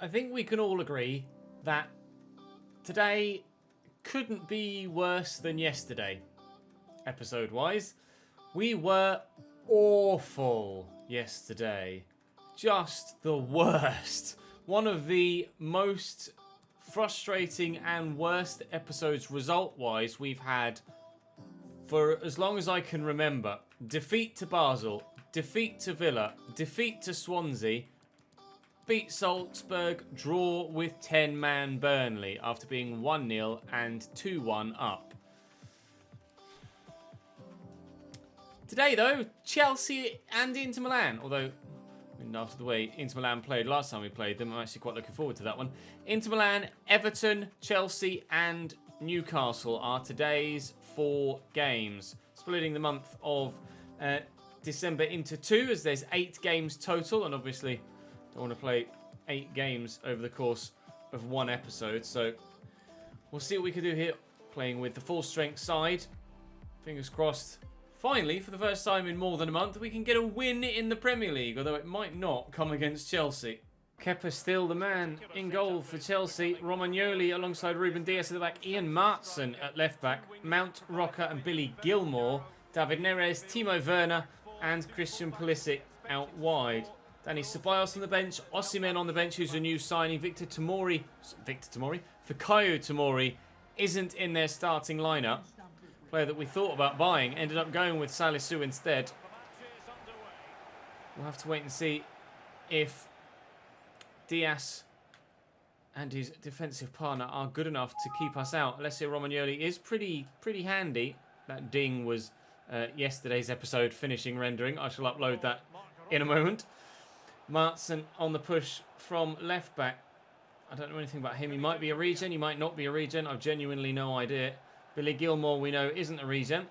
I think we can all agree that today couldn't be worse than yesterday, episode-wise. We were awful yesterday. Just the worst. One of the most frustrating and worst episodes result-wise we've had for as long as I can remember. Defeat to Basel, defeat to Villa, defeat to Swansea, beat Salzburg, draw with 10-man Burnley after being 1-0 and 2-1 up. Today, though, Chelsea and Inter Milan, although after the way Inter Milan played last time we played them, I'm actually quite looking forward to that one. Inter Milan, Everton, Chelsea and Newcastle are today's 4 games, splitting the month of December into 2, as there's 8 games total, and obviously don't want to play 8 games over the course of one episode, so we'll see what we can do here, playing with the full strength side. Fingers crossed, finally, for the first time in more than a month, we can get a win in the Premier League, although it might not come against Chelsea. Kepa still the man in goal for Chelsea. Romagnoli alongside Ruben Dias at the back. Ian Maatsen at left back. Mount, Roca and Billy Gilmore. David Neres, Timo Werner and Christian Pulisic out wide. Danny Ceballos on the bench. Osimhen on the bench, who's a new signing. Fikayo Tomori isn't in their starting lineup. Player that we thought about buying ended up going with Salisu instead. We'll have to wait and see if Diaz and his defensive partner are good enough to keep us out. Alessio Romagnoli is pretty handy. That ding was yesterday's episode finishing rendering. I shall upload that in a moment. Maatsen on the push from left back. I don't know anything about him. He might be a regen, he might not be a regen. I've genuinely no idea. Billy Gilmore, we know, isn't a regen.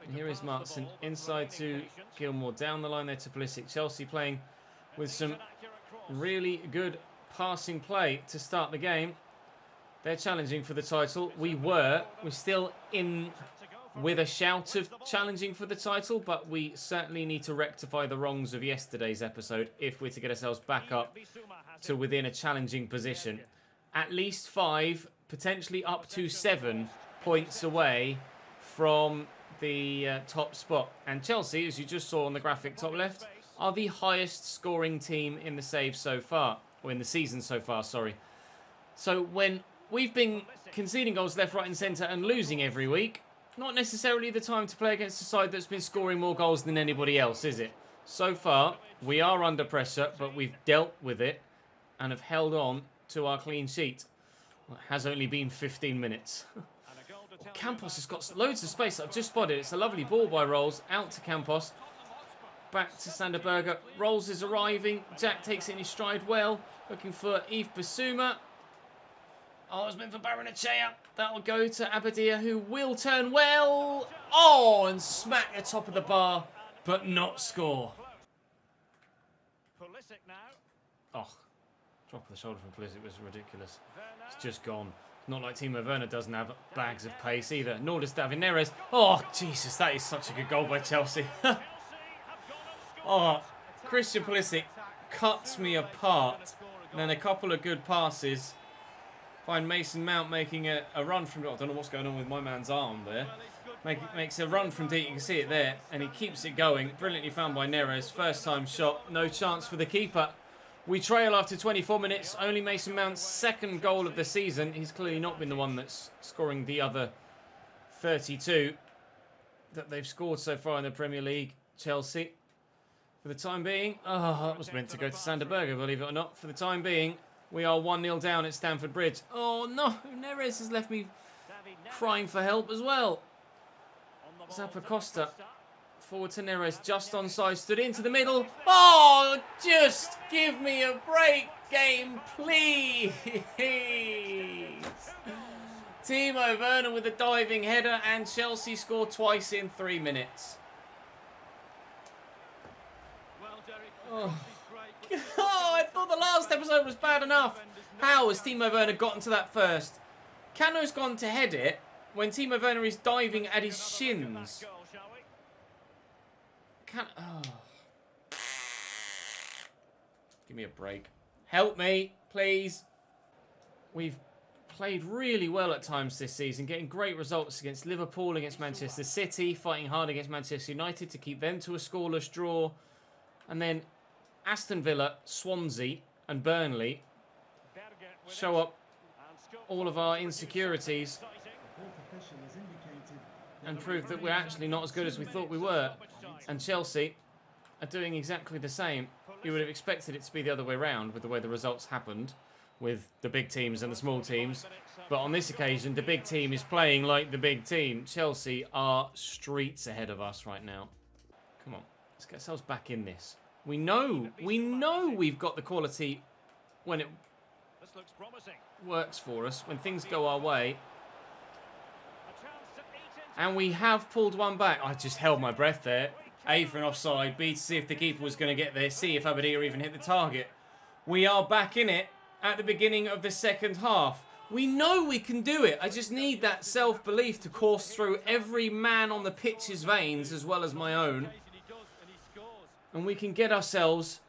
And here is Maatsen inside to Gilmore. Down the line there to Pulisic. Chelsea playing with some really good passing play to start the game. They're challenging for the title. We're still in with a shout of challenging for the title, but we certainly need to rectify the wrongs of yesterday's episode if we're to get ourselves back up to within a challenging position. At least 5, potentially up to 7 points away from the top spot. And Chelsea, as you just saw on the graphic top left, are the highest scoring team in the save so far, or in the season so far, sorry. So when we've been conceding goals left, right and centre and losing every week, not necessarily the time to play against a side that's been scoring more goals than anybody else, is it? So far, we are under pressure, but we've dealt with it and have held on to our clean sheet. Well, it has only been 15 minutes. Campos has got loads of space. I've just spotted. It's a lovely ball by Rolls. Out to Campos. Back to Sander Berge. Rolls is arriving. Jack takes it in his stride well. Looking for Yves Bissouma. Oh, it's meant for Baranachea. That'll go to Abadia, who will turn well. Oh, and smack the top of the bar, but not score. Oh, drop of the shoulder from Pulisic was ridiculous. It's just gone. Not like Timo Werner doesn't have bags of pace either. Nor does David Neres. Oh, Jesus, that is such a good goal by Chelsea. Oh, Christian Pulisic cuts me apart. And then a couple of good passes. Find Mason Mount making a run from... I don't know what's going on with my man's arm there. Makes a run from deep. You can see it there. And he keeps it going. Brilliantly found by Neres. First time shot. No chance for the keeper. We trail after 24 minutes. Only Mason Mount's second goal of the season. He's clearly not been the one that's scoring the other 32 that they've scored so far in the Premier League. Chelsea. For the time being... Oh, that was meant to go to Sander Berge, believe it or not. For the time being... We are 1-0 down at Stamford Bridge. Oh no, Neres has left me crying for help as well. Zappacosta forward to Neres, just onside, stood into the middle. Oh, just give me a break, game, please. Timo Werner with a diving header, and Chelsea scored twice in 3 minutes. Oh. Oh, I thought the last episode was bad enough. How has Timo Werner gotten to that first? Cano's gone to head it when Timo Werner is diving at his shins. Oh. Give me a break. Help me. Please. We've played really well at times this season, getting great results against Liverpool, against Manchester City, fighting hard against Manchester United to keep them to a scoreless draw. And then Aston Villa, Swansea and Burnley show up all of our insecurities and prove that we're actually not as good as we thought we were. And Chelsea are doing exactly the same. You would have expected it to be the other way around with the way the results happened, with the big teams and the small teams. But on this occasion, the big team is playing like the big team. Chelsea are streets ahead of us right now. Come on, let's get ourselves back in this. We know we've got the quality when it works for us, when things go our way. And we have pulled one back. I just held my breath there. A for an offside, B to see if the keeper was going to get there, C if Aberdeen even hit the target. We are back in it at the beginning of the second half. We know we can do it. I just need that self-belief to course through every man on the pitch's veins as well as my own. And we can get ourselves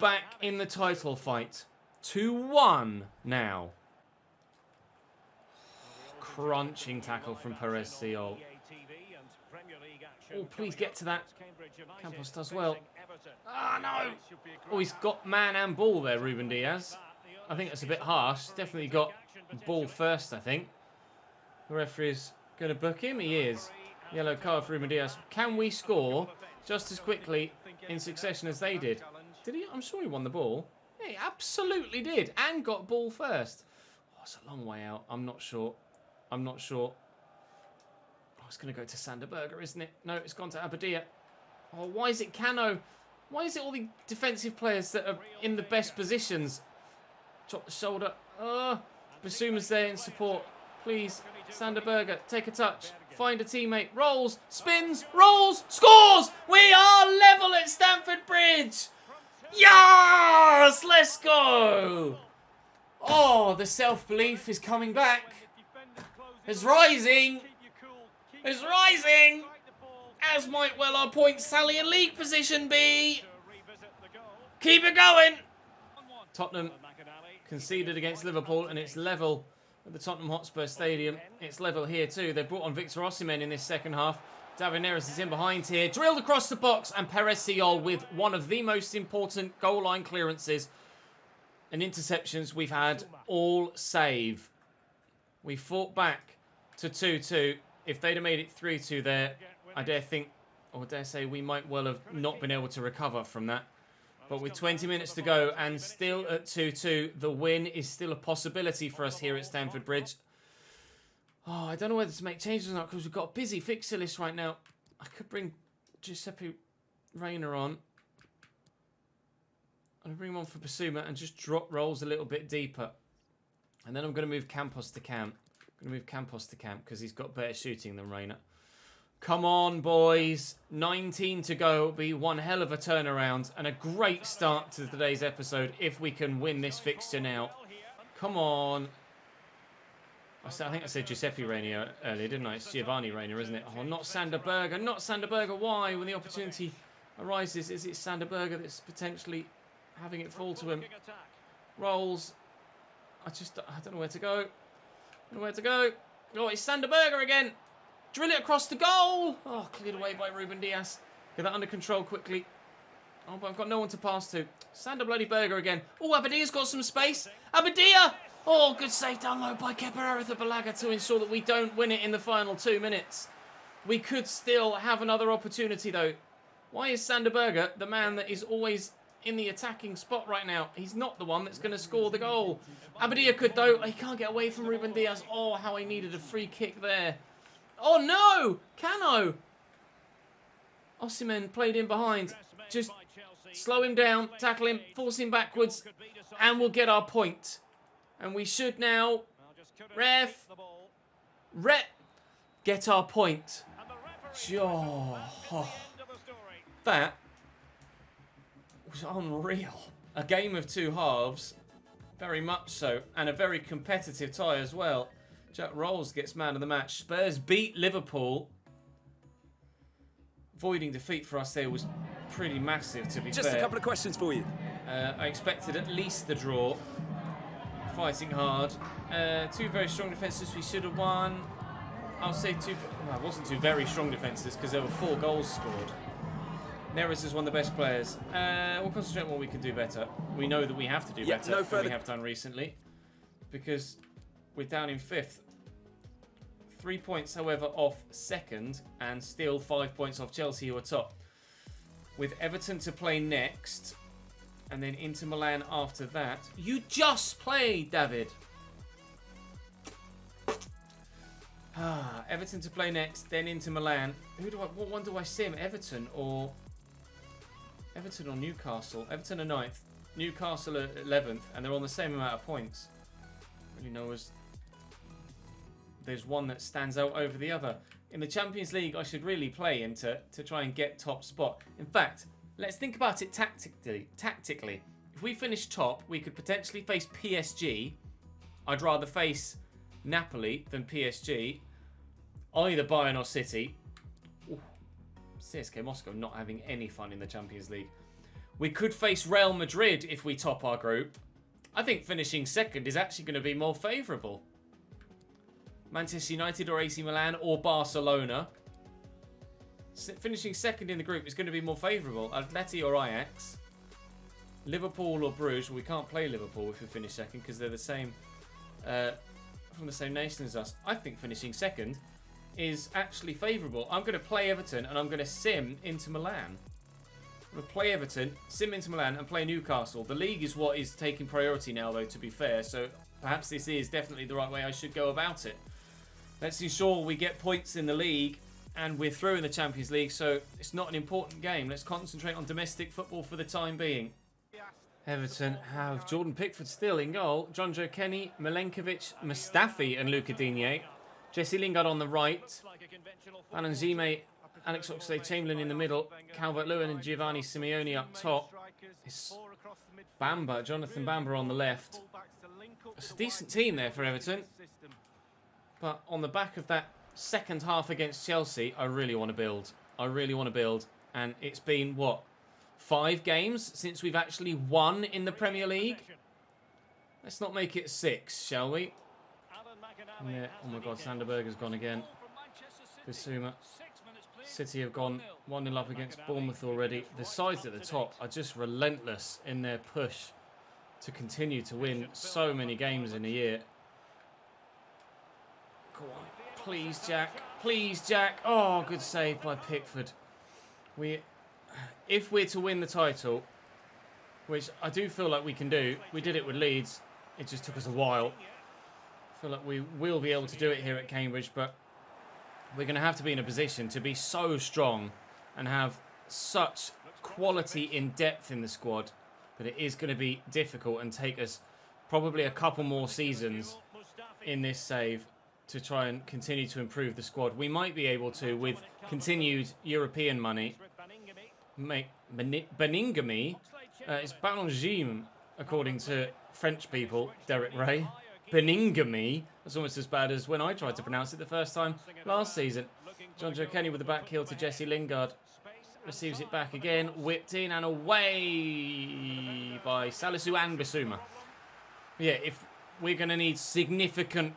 back in the title fight. 2-1 now. Crunching tackle from Perez Seol. Oh, please get to that. Campos does well. Ah, no. Oh, he's got man and ball there, Ruben Diaz. I think that's a bit harsh. Definitely got ball first, I think. The referee's going to book him. He is. Yellow card for Ruben Diaz. Can we score just as quickly in succession as they did? Did he? I'm sure he won the ball. Yeah, he absolutely did. And got ball first. Oh, it's a long way out. I'm not sure. I'm not sure. Oh, it's going to go to Sander Berger, isn't it? No, it's gone to Aberdeen. Oh, why is it Cano? Why is it all the defensive players that are in the best positions? Drop the shoulder. Basuma's there in support. Please, Sander Berger, take a touch. Find a teammate. Rolls, spins, rolls, scores! We are level at Stamford Bridge! Yes! Let's go! Oh, the self-belief is coming back. It's rising. It's rising. As might well our points tally and league position be. Keep it going. Tottenham conceded against Liverpool and it's level at the Tottenham Hotspur Stadium. It's level here too. They've brought on Victor Osimhen in this second half. David Neres is in behind here. Drilled across the box and Perez Seol with one of the most important goal line clearances and interceptions we've had all save. We fought back to 2-2. If they'd have made it 3-2 there, I dare think, or dare say, we might well have not been able to recover from that. But with 20 minutes to go and still at 2-2, the win is still a possibility for us here at Stamford Bridge. Oh, I don't know whether to make changes or not because we've got a busy fixture list right now. I could bring Giuseppe Reina on. I'm going to bring him on for Basuma and just drop rolls a little bit deeper. And then I'm going to move Campos to camp. I'm going to move Campos to camp because he's got better shooting than Reina. Come on, boys. 19 to go. It'll be one hell of a turnaround and a great start to today's episode if we can win this fixture now. Come on. I think I said Giuseppe Reina earlier, didn't I? It's Giovanni Reina, isn't it? Oh, not Sander Berger. Not Sander Berger. Why? When the opportunity arises, is it Sander Berger that's potentially having it fall to him? Rolls. I don't know where to go. I don't know where to go. Oh, it's Sander Berger again. Drill it across the goal. Oh, cleared away by Ruben Diaz. Get that under control quickly. Oh, but I've got no one to pass to. Sander bloody Berger again. Oh, Aberdeen's got some space. Aberdeen! Oh, good save down low by Kepa Arrizabalaga to ensure that we don't win it in the final 2 minutes. We could still have another opportunity, though. Why is Sander Berger the man that is always in the attacking spot right now? He's not the one that's going to score the goal. Aberdeen could, though. He can't get away from Ruben Diaz. Oh, how he needed a free kick there. Oh, no! Cano! Osimhen played in behind. Just slow him down, tackle him, force him backwards, and we'll get our point. And we should now, get our point. Oh, that was unreal. A game of two halves, very much so, and a very competitive tie as well. Jack Rolls gets man of the match. Spurs beat Liverpool. Avoiding defeat for us there was pretty massive, to be fair. Just a couple of questions for you. I expected at least the draw. fighting hard. Two very strong defences we should have won. I'll say two... Well, it wasn't two very strong defences because there were 4 goals scored. Neres is one of the best players. We'll concentrate on what we can do better. We know that we have to do better than we have done recently. Because we're down in 5th. 3 points, however, off 2nd. And still 5 points off Chelsea, who are top. With Everton to play next. And then Inter Milan after that. You just played, David. Everton to play next, then Inter Milan. What one do I sim? Everton or Newcastle? Everton are 9th, Newcastle are 11th, and they're on the same amount of points. Really know as there's one that stands out over the other. In the Champions League, I should really play Inter to try and get top spot. In fact, let's think about it tactically. If we finish top, we could potentially face PSG. I'd rather face Napoli than PSG. Either Bayern or City. Ooh, CSK Moscow not having any fun in the Champions League. We could face Real Madrid if we top our group. I think finishing 2nd is actually going to be more favourable. Manchester United or AC Milan or Barcelona. Finishing 2nd in the group is going to be more favourable. Atleti or Ajax. Liverpool or Bruges. Well, we can't play Liverpool if we finish 2nd because they're the same... from the same nation as us. I think finishing 2nd is actually favourable. I'm going to play Everton and I'm going to sim Inter Milan. I'm going to play Everton, sim Inter Milan and play Newcastle. The league is what is taking priority now, though, to be fair. So perhaps this is definitely the right way I should go about it. Let's ensure we get points in the league and we're through in the Champions League. So it's not an important game. Let's concentrate on domestic football for the time being. Everton have Jordan Pickford still in goal. John Joe Kenny, Milenkovic, Mustafi and Luca Digne. Jesse Lingard on the right. Alan Zime, Alex Oxlade-Chamberlain in the middle. Calvert-Lewin and Giovanni Simeone up top. It's Bamba, Jonathan Bamba on the left. It's a decent team there for Everton. But on the back of that second half against Chelsea, I really want to build. I really want to build. And it's been, what, 5 games since we've actually won in the Premier League? Let's not make it 6, shall we? Yeah. Oh my God, Sanderberger's gone again. Bissouma. City have gone 1-0 up against Bournemouth already. The sides at the top are just relentless in their push to continue to win so many games in a year. Go on. Please, Jack. Please, Jack. Oh, good save by Pickford. If we're to win the title, which I do feel like we can do, we did it with Leeds. It just took us a while. I feel like we will be able to do it here at Cambridge, but we're going to have to be in a position to be so strong and have such quality in depth in the squad that it is going to be difficult and take us probably a couple more seasons in this save to try and continue to improve the squad. We might be able to, with continued European money, make Beningame, it's Ballongime, according to French people, Derek Ray. Beningame, that's almost as bad as when I tried to pronounce it the first time last season. John Joe Kenny with the back heel to Jesse Lingard. Receives it back again, whipped in and away by Salisu and Bissouma. Yeah, if we're going to need significant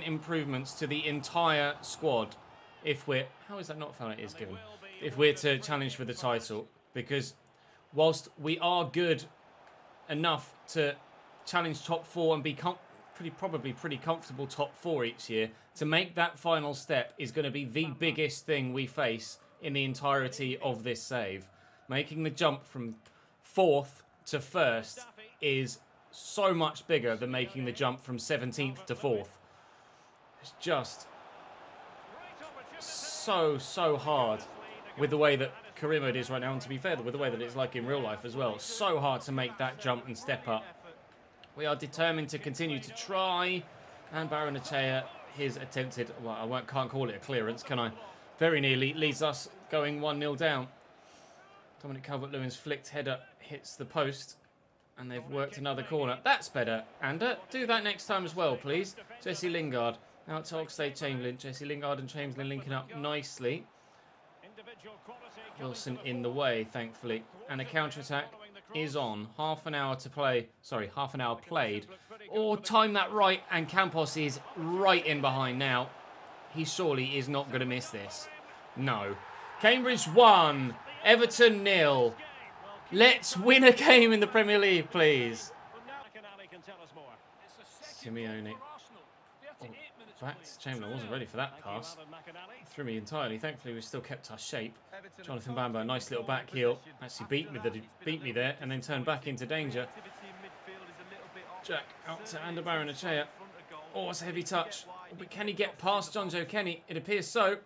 improvements to the entire squad if we're... How is that not foul? It is given. If we're to challenge for the title. Because whilst we are good enough to challenge top 4 and be probably pretty comfortable top 4 each year, to make that final step is going to be the biggest thing we face in the entirety of this save. Making the jump from 4th to 1st is so much bigger than making the jump from 17th to 4th. It's just so hard with the way that career mode is right now, and to be fair, with the way that it's like in real life as well. So hard to make that jump and step up. We are determined to continue to try, and Baranachea, his attempted, well, I can't call it a clearance, can I? Very nearly leads us going 1-0 down. Dominic Calvert-Lewin's flicked header hits the post, and they've worked another corner. That's better, Ander. Do that next time as well, please. Jesse Lingard out to Oxlade-Chamberlain. Jesse Lingard and Chamberlain linking up nicely. Wilson in the way, thankfully. And a counter-attack. is on. Half an hour to play. Sorry, half an hour played. Oh, time that right, and Campos is right in behind now. He surely is not going to miss this. No. Cambridge 1, Everton 0. Let's win a game in the Premier League, please. Simeone. Oh, back to Chamberlain. Wasn't ready for that pass. Threw me entirely. Thankfully, we still kept our shape. Jonathan Bambo, nice little back heel. Actually beat me there and then turned back into danger. Jack out to Andabaran-Achea. Oh, it's a heavy touch. But can he get past John Joe Kenny? It appears so.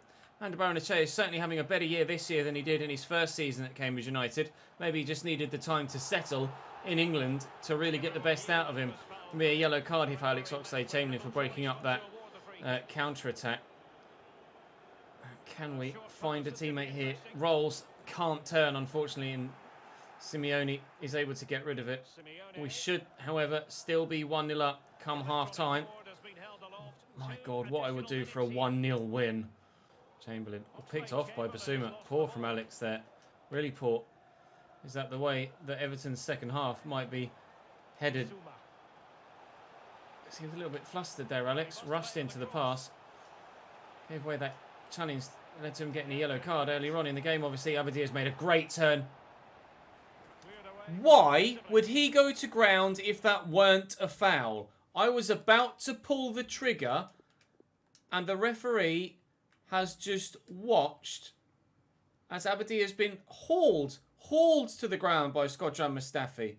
Andabaran-Achea is certainly having a better year this year than he did in his first season at Cambridge United. Maybe he just needed the time to settle in England to really get the best out of him. It'll be a yellow card here for Alex Oxlade-Chamberlain for breaking up that counter-attack. Can we find a teammate here? Rolls can't turn, unfortunately, and Simeone is able to get rid of it. We should, however, still be 1-0 up come half-time. My God, what I would do for a 1-0 win. Chamberlain picked off by Basuma. Poor from Alex there. Really poor. Is that the way that Everton's second half might be headed? Seems a little bit flustered there, Alex. Rushed into the pass. Gave away that challenge. Led to him getting a yellow card earlier on in the game. Obviously, Abadia's made a great turn. Why would he go to ground if that weren't a foul? I was about to pull the trigger and the referee has just watched as Abadia has been hauled to the ground by Skodran Mustafi.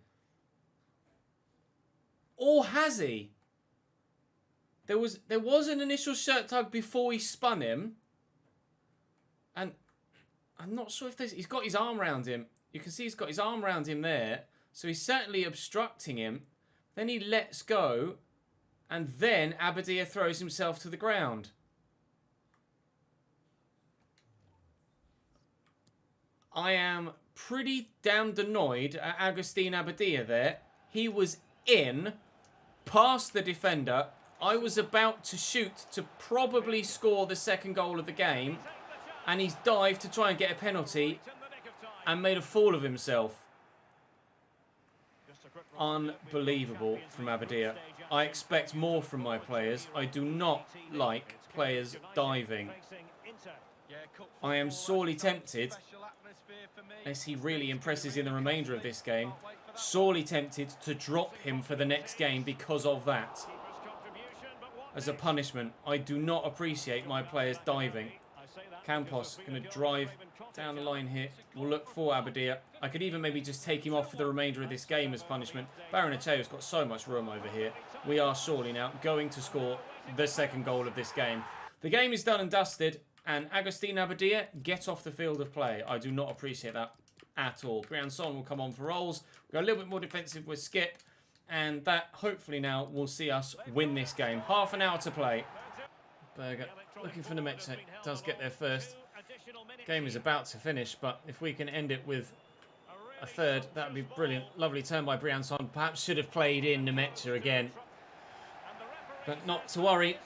Or has he? There was an initial shirt tug before he spun him. And I'm not sure if he's got his arm around him. You can see he's got his arm around him there. So he's certainly obstructing him. Then he lets go. And then Abadia throws himself to the ground. I am pretty damned annoyed at Agustin Abadia there. He was in, past the defender. I was about to shoot to probably score the second goal of the game. And he's dived to try and get a penalty and made a fool of himself. Unbelievable from Abadia. I expect more from my players. I do not like players diving. I am sorely tempted, unless he really impresses in the remainder of this game, sorely tempted to drop him for the next game because of that. As a punishment, I do not appreciate my players diving. Campos going to drive down the line here. We'll look for Abadia. I could even maybe just take him off for the remainder of this game as punishment. Baron-Achea's got so much room over here. We are surely now going to score the second goal of this game. The game is done and dusted, and Agustin Abadia, get off the field of play. I do not appreciate that at all. Briançon will come on for Rolls. We'll go a little bit more defensive with Skip, and that hopefully now will see us win this game. Half an hour to play. Berger looking for Nemetche. Does get there first. Game is about to finish, but if we can end it with a third, that would be brilliant. Lovely turn by Briançon. Perhaps should have played in Nemetche again. But not to worry.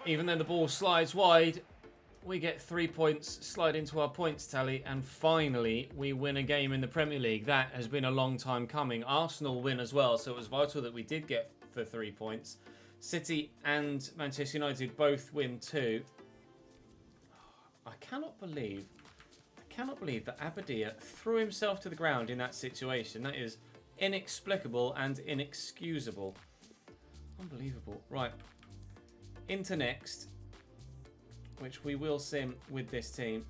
Even though the ball slides wide, we get 3 points, slide into our points tally, and finally we win a game in the Premier League. That has been a long time coming. Arsenal win as well, so it was vital that we did get the 3 points. City and Manchester United both win too. I cannot believe that Abadia threw himself to the ground in that situation. That is inexplicable and inexcusable. Unbelievable. Right. Into next, which we will sim with this team.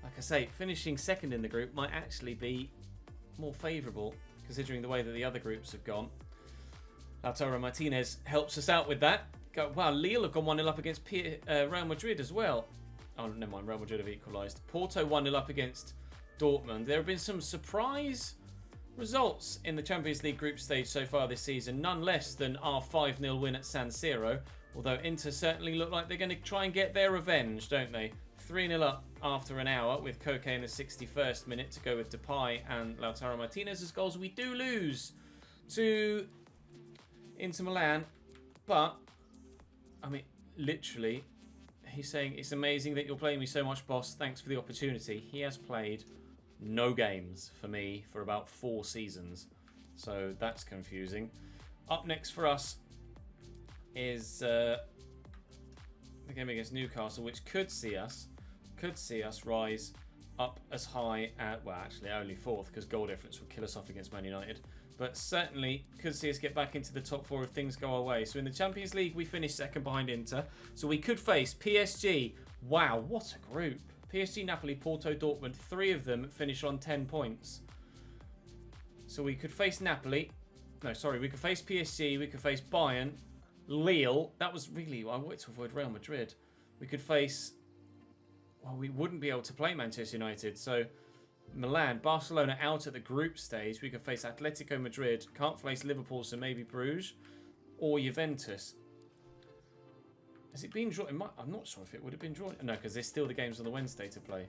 Like I say, finishing second in the group might actually be more favourable, considering the way that the other groups have gone. Lautaro Martinez helps us out with that. Wow, Lille have gone 1-0 up against Real Madrid as well. Oh, never mind, Real Madrid have equalised. Porto 1-0 up against Dortmund. There have been some surprise results in the Champions League group stage so far this season. None less than our 5-0 win at San Siro. Although Inter certainly look like they're going to try and get their revenge, don't they? 3-0 up after an hour with Koke in the 61st minute to go with Depay and Lautaro Martinez as goals. We do lose to Inter Milan, but I mean, literally, he's saying, it's amazing that you're playing me so much, boss. Thanks for the opportunity. He has played no games for me for about 4 seasons. So that's confusing. Up next for us is the game against Newcastle, which could see us rise up as high at, well, actually only 4th because goal difference would kill us off against Man United. But certainly could see us get back into the top 4 if things go our way. So in the Champions League, we finished 2nd behind Inter. So we could face PSG. Wow, what a group. PSG, Napoli, Porto, Dortmund. 3 of them finish on 10 points. So we could face Napoli. No, sorry, we could face PSG. We could face Bayern. Lille. That was really, I wanted to avoid Real Madrid. We could face, well, we wouldn't be able to play Manchester United. So Milan, Barcelona out at the group stage. We could face Atletico Madrid. Can't face Liverpool, so maybe Bruges or Juventus. Has it been drawn? I'm not sure if it would have been drawn. No, because there's still the games on the Wednesday to play.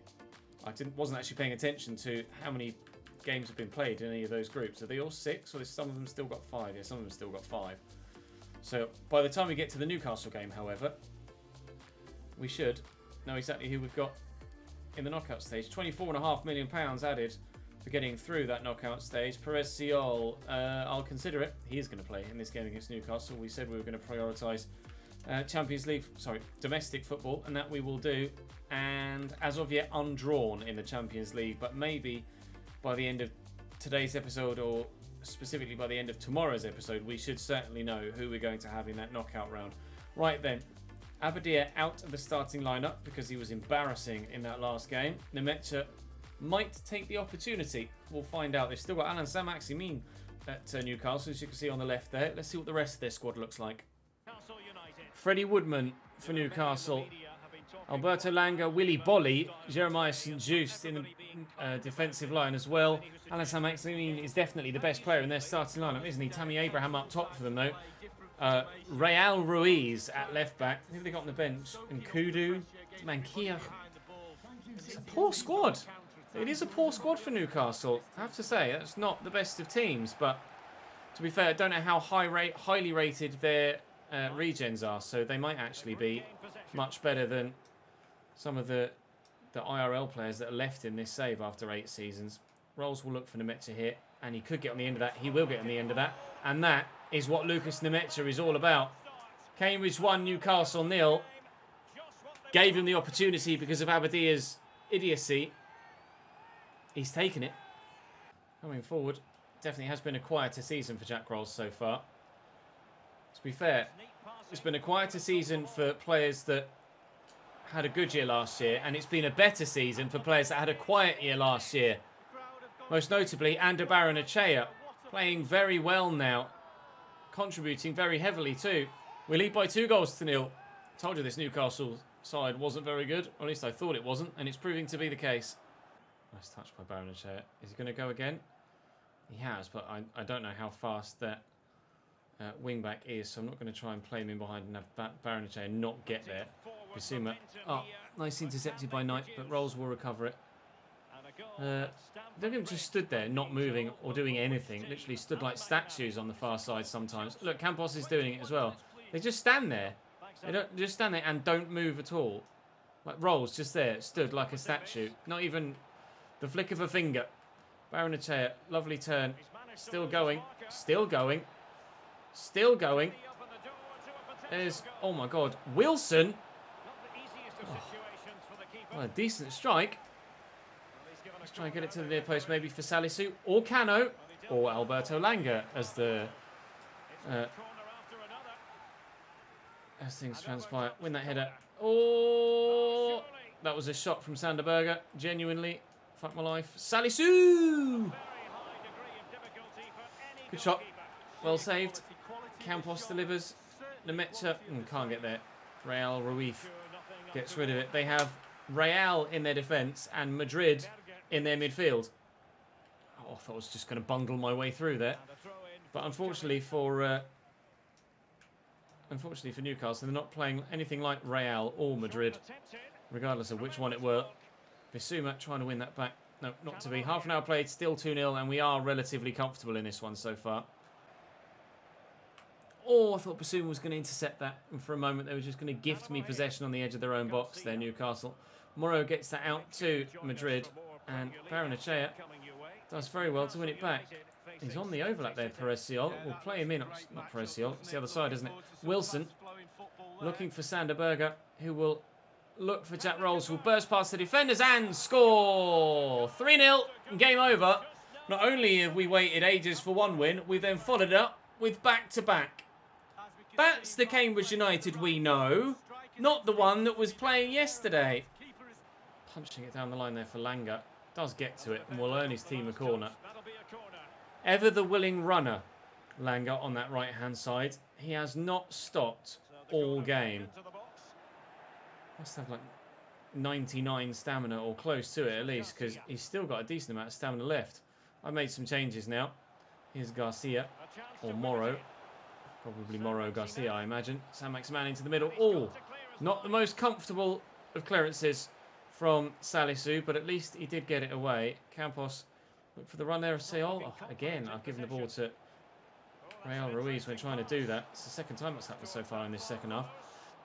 I wasn't actually paying attention to how many games have been played in any of those groups. Are they all 6, or some of them still got 5? Yeah, some of them still got 5. So by the time we get to the Newcastle game, however, we should know exactly who we've got in the knockout stage. £24.5 million added for getting through that knockout stage. Perez Siol, I'll consider it. He is going to play in this game against Newcastle. We said we were going to prioritise domestic football, and that we will do. And as of yet, undrawn in the Champions League, but maybe by the end of today's episode, or specifically by the end of tomorrow's episode, we should certainly know who we're going to have in that knockout round. Right then, Abadia out of the starting lineup because he was embarrassing in that last game. Nemecha might take the opportunity. We'll find out. They've still got Alan Saint-Maximin at Newcastle, as you can see on the left there. Let's see what the rest of their squad looks like. Freddie Woodman for Newcastle. Alberto Langa, Willy Bolly, Jeremiah St. Just in the defensive line as well. Alan Saint-Maximin is definitely the best player in their starting lineup, isn't he? Tammy Abraham up top for them, though. Real Ruiz at left back. Who have they got on the bench? Nkudu, Mankia. It's a poor squad. It is a poor squad for Newcastle. I have to say, that's not the best of teams. But to be fair, I don't know how highly rated their regens are. So they might actually be much better than some of the IRL players that are left in this save after 8 seasons. Rolls will look for Nemecha here. And he could get on the end of that. He will get on the end of that. And that is what Lucas Nemecha is all about. Cambridge 1, Newcastle 0. Gave him the opportunity because of Abadia's idiocy. He's taken it. Coming forward, definitely has been a quieter season for Jack Rolls so far. To be fair, it's been a quieter season for players that had a good year last year, and it's been a better season for players that had a quiet year last year. Most notably, Ander Baranachea, playing very well now, contributing very heavily too. We lead by 2-0. Told you this Newcastle side wasn't very good, or at least I thought it wasn't, and it's proving to be the case. Nice touch by Baranachea. Is he going to go again? He has, but I don't know how fast that wing-back is, so I'm not going to try and play him in behind and have Baranachea not get there. Bissouma, nice intercepted by Knight, but Rolls will recover it. They've just stood there, not moving or doing anything. Literally stood like statues on the far side sometimes. Look, Campos is doing it as well. They just stand there. They don't just stand there and don't move at all. Like Rolls just there, stood like a statue. Not even the flick of a finger. Baranachea, lovely turn. Still going. Still going. Still going. There's, oh my God, Wilson. Oh, well, a decent strike. Let's try and get it to the near post, maybe for Salisu or Cano or Alberto Langa as things transpire. Win that header. Oh, that was a shot from Sanderberger. Genuinely, fuck my life. Salisu! Good shot. Well saved. Campos delivers. Nemecha can't get there. Real Ruiz gets rid of it. They have Real in their defence and Madrid in their midfield. Oh, I thought I was just going to bungle my way through there. But unfortunately for Newcastle, they're not playing anything like Real or Madrid, regardless of which one it were. Bissouma trying to win that back. No, not to be. Half an hour played, still 2-0, and we are relatively comfortable in this one so far. Oh, I thought Bissouma was going to intercept that. And for a moment, they were just going to gift me possession on the edge of their own box there, Newcastle. Morrow gets that out to Madrid. And Baranachea does very well to win it back. He's on the overlap there, Peresiol. We'll play him in. Not Peresiol. It's the other side, isn't it? Wilson looking for Sander Berger, who will look for Jack Rolls, who will burst past the defenders and score! 3-0, game over. Not only have we waited ages for one win, we've then followed it up with back-to-back. That's the Cambridge United we know, not the one that was playing yesterday. Punching it down the line there for Langer. Does get to it and will earn his team a corner. Ever the willing runner, Langer on that right-hand side. He has not stopped all game. Must have like 99 stamina or close to it at least, because he's still got a decent amount of stamina left. I've made some changes now. Here's Garcia, or Morrow. Probably Morrow Garcia, I imagine. Saint-Maximin into the middle. Oh, not the most comfortable of clearances from Salisu, but at least he did get it away. Campos look for the run there of Seol. Oh, again, I've given the ball to Real Ruiz when trying to do that. It's the second time that's happened so far in this second half.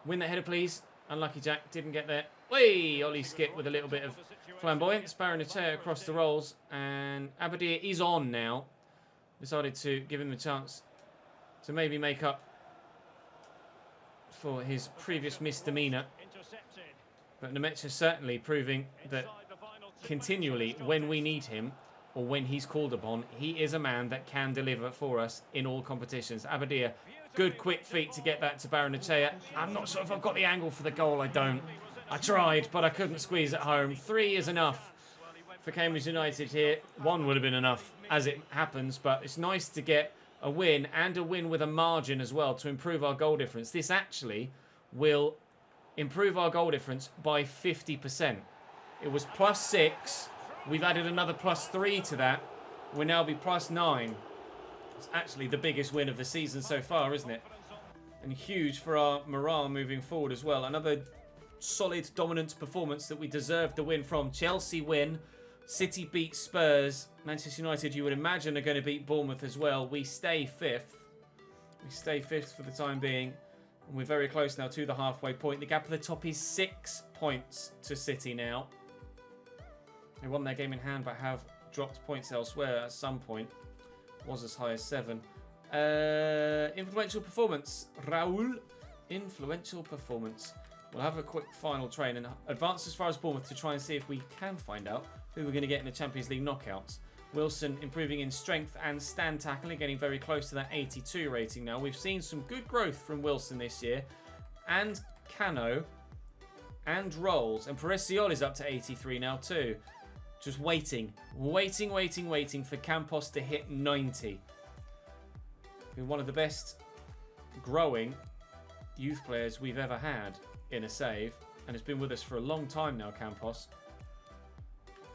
Win that header, please. Unlucky Jack didn't get there. Whee! Ollie skip with a little bit of flamboyance. Baranachea across the rolls. And Abadir is on now. Decided to give him the chance to maybe make up for his previous misdemeanour. But Nemecha certainly proving that continually when we need him, or when he's called upon, he is a man that can deliver for us in all competitions. Abadir, good quick feet to get that to Baranachea. I'm not sure if I've got the angle for the goal. I don't. I tried, but I couldn't squeeze it home. 3 is enough for Cambridge United here. 1 would have been enough as it happens, but it's nice to get a win, and a win with a margin as well to improve our goal difference. This actually will improve our goal difference by 50%. It was +6. We've added another +3 to that. We'll now be +9. It's actually the biggest win of the season so far, isn't it? And huge for our morale moving forward as well. Another solid, dominant performance that we deserved the win from. Chelsea win. City beat Spurs. Manchester United, you would imagine, are going to beat Bournemouth as well. We stay 5th. We stay 5th for the time being. And we're very close now to the halfway point. The gap at the top is 6 points to City now. They won their game in hand, but have dropped points elsewhere at some point. Was as high as 7. Influential performance. Raul. Influential performance. We'll have a quick final train and advance as far as Bournemouth to try and see if we can find out who we're going to get in the Champions League knockouts. Wilson improving in strength and stand tackling, getting very close to that 82 rating now. We've seen some good growth from Wilson this year. And Cano. And Rolls. And Peresiol is up to 83 now too. Just waiting for Campos to hit 90. Been one of the best growing youth players we've ever had in a save, and has been with us for a long time now, Campos.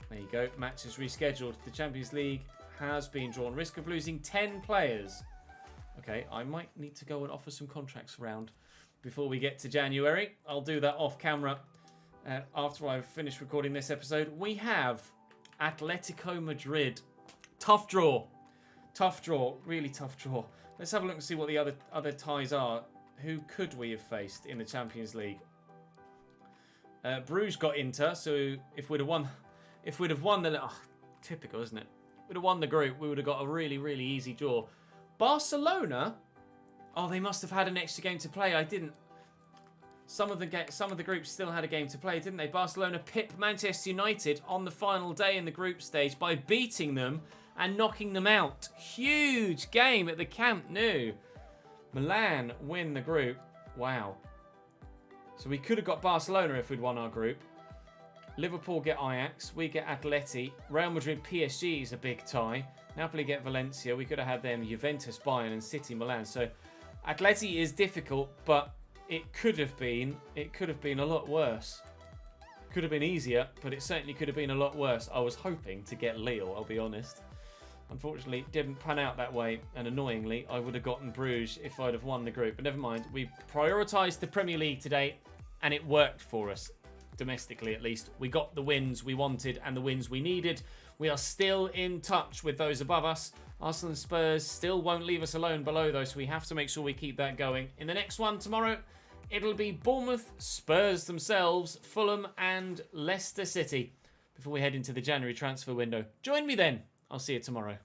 There you go, match is rescheduled. The Champions League has been drawn. Risk of losing 10 players. Okay, I might need to go and offer some contracts around before we get to January. I'll do that off camera after I've finished recording this episode. We have Atletico Madrid. Tough draw. Tough draw. Really tough draw. Let's have a look and see what the other ties are. Who could we have faced in the Champions League? Bruges got Inter, so if we'd have won the... Oh, typical, isn't it? We'd have won the group, we would have got a really, really easy draw. Barcelona? Oh, they must have had an extra game to play. I didn't... Some of the groups still had a game to play, didn't they? Barcelona pipped Manchester United on the final day in the group stage by beating them and knocking them out. Huge game at the Camp Nou. Milan win the group. Wow. So we could have got Barcelona if we'd won our group. Liverpool get Ajax. We get Atleti. Real Madrid PSG is a big tie. Napoli get Valencia. We could have had them Juventus, Bayern and City Milan. So Atleti is difficult, but it could have been a lot worse. Could have been easier, but it certainly could have been a lot worse. I was hoping to get Lille, I'll be honest. Unfortunately, it didn't pan out that way, and annoyingly, I would have gotten Bruges if I'd have won the group. But never mind, we prioritised the Premier League today, and it worked for us, domestically at least. We got the wins we wanted and the wins we needed. We are still in touch with those above us. Arsenal and Spurs still won't leave us alone below, though, so we have to make sure we keep that going. In the next one tomorrow, it'll be Bournemouth, Spurs themselves, Fulham and Leicester City. before we head into the January transfer window. Join me then. I'll see you tomorrow.